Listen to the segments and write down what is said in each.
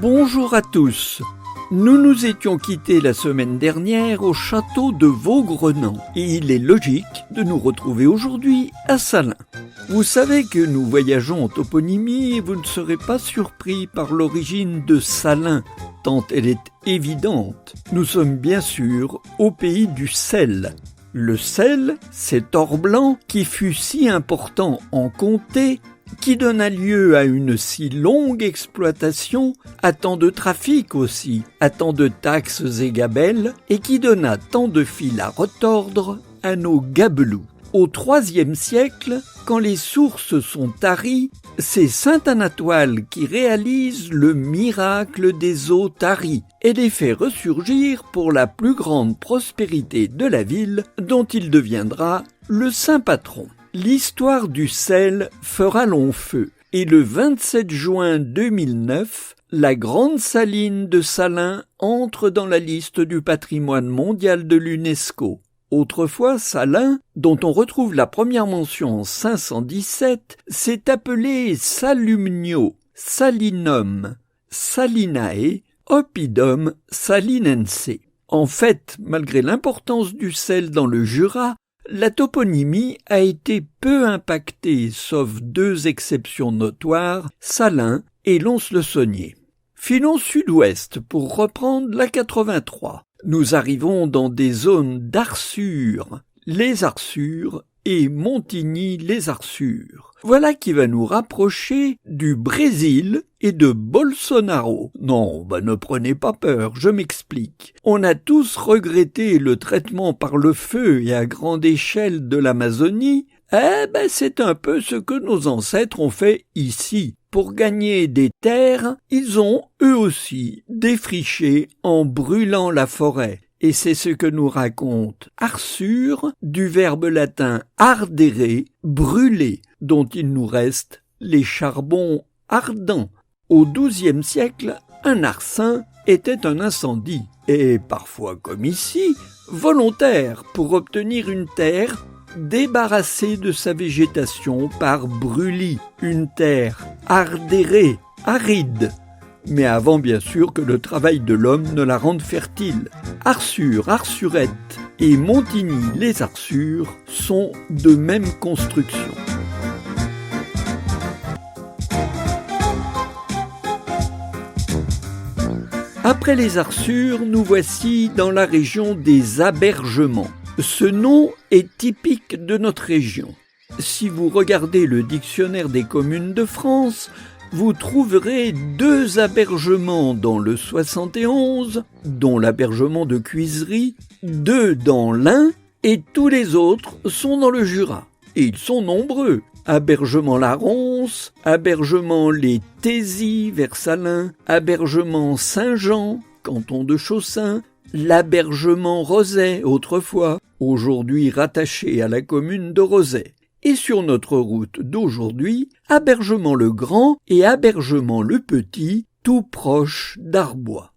Bonjour à tous. Nous nous étions quittés la semaine dernière au château de Vaugrenant et il est logique de nous retrouver aujourd'hui à Salins. Vous savez que nous voyageons en toponymie et vous ne serez pas surpris par l'origine de Salins, tant elle est évidente. Nous sommes bien sûr au pays du sel. Le sel, cet or blanc qui fut si important en comté, qui donna lieu à une si longue exploitation, à tant de trafic aussi, à tant de taxes et gabelles, et qui donna tant de fil à retordre à nos gabelous. Au IIIe siècle, quand les sources sont taries, c'est saint Anatoile qui réalise le miracle des eaux taries et les fait ressurgir pour la plus grande prospérité de la ville, dont il deviendra le saint patron. L'histoire du sel fera long feu et le 27 juin 2009, la grande saline de Salins entre dans la liste du patrimoine mondial de l'UNESCO. Autrefois, Salins, dont on retrouve la première mention en 517, s'est appelé Salumnio, Salinum, Salinae, Oppidum salinense. En fait, malgré l'importance du sel dans le Jura, la toponymie a été peu impactée, sauf deux exceptions notoires, Salins et Lons-le-Saunier. Filons sud-ouest pour reprendre la 83. Nous arrivons dans des zones d'Arsures, les Arsures et Montigny-les-Arsures. Voilà qui va nous rapprocher du Brésil et de Bolsonaro. Non, ne prenez pas peur, je m'explique. On a tous regretté le traitement par le feu et à grande échelle de l'Amazonie. C'est un peu ce que nos ancêtres ont fait ici. Pour gagner des terres, ils ont, eux aussi, défriché en brûlant la forêt. Et c'est ce que nous raconte Arsure, du verbe latin ardere, brûler, dont il nous reste les charbons ardents. Au XIIe siècle, un arcin était un incendie, et parfois comme ici, volontaire pour obtenir une terre débarrassée de sa végétation par brûlis, une terre ardérée, aride, mais avant bien sûr que le travail de l'homme ne la rende fertile. Arsure, Arsurette et Montigny-les-Arsures sont de même construction. Après les Arsures, nous voici dans la région des Abergements. Ce nom est typique de notre région. Si vous regardez le dictionnaire des communes de France, vous trouverez 2 abergements dans le 71, dont l'Abergement de Cuisery, 2 dans l'Ain, et tous les autres sont dans le Jura. Et ils sont nombreux. Abergement-la-Ronce, Abergement-les-Thésys vers Salins, Abergement-Saint-Jean, canton de Chaussin, l'Abergement Rozay autrefois, aujourd'hui rattaché à la commune de Rozay. Et sur notre route d'aujourd'hui, Abergement-le-Grand et Abergement-le-Petit, tout proche d'Arbois.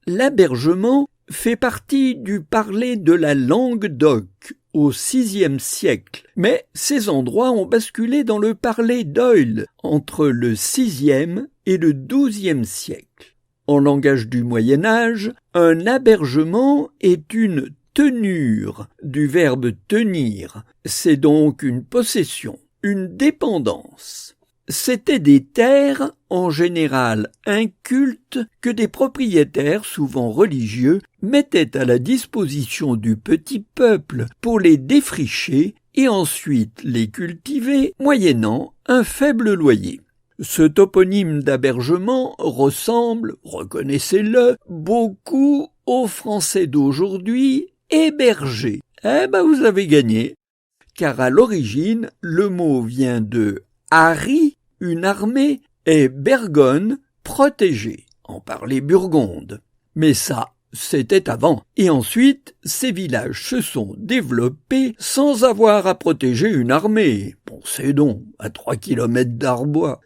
L'Abergement fait partie du parler de la Languedoc au VIe siècle, mais ces endroits ont basculé dans le parler d'Oïl entre le VIe et le XIIe siècle. En langage du Moyen-Âge, un abergement est une tenure, du verbe tenir. C'est donc une possession, une dépendance. C'étaient des terres, en général incultes, que des propriétaires, souvent religieux, mettaient à la disposition du petit peuple pour les défricher et ensuite les cultiver, moyennant un faible loyer. Ce toponyme d'Abergement ressemble, reconnaissez-le, beaucoup au français d'aujourd'hui, héberger. Vous avez gagné, car à l'origine, le mot vient de Hari, une armée, et Bergone, protégé, en parlait Burgonde. Mais ça, c'était avant. Et ensuite, ces villages se sont développés sans avoir à protéger une armée. Pensez donc, à 3 kilomètres d'Arbois.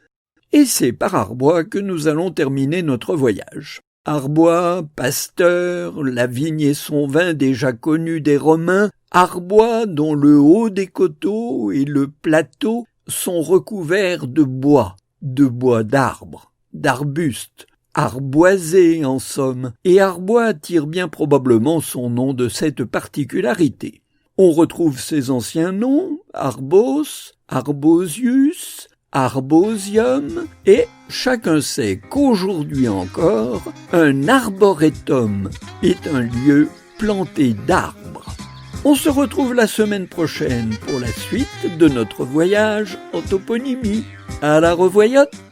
Et c'est par Arbois que nous allons terminer notre voyage. Arbois, Pasteur, la vigne et son vin déjà connus des Romains, Arbois dont le haut des coteaux et le plateau sont recouverts de bois d'arbres, d'arbustes, arboisé en somme, et Arbois tire bien probablement son nom de cette particularité. On retrouve ses anciens noms, Arbos, Arbosius, Arbosium, et chacun sait qu'aujourd'hui encore, un arboretum est un lieu planté d'arbres. On se retrouve la semaine prochaine pour la suite de notre voyage en toponymie. À la revoyote!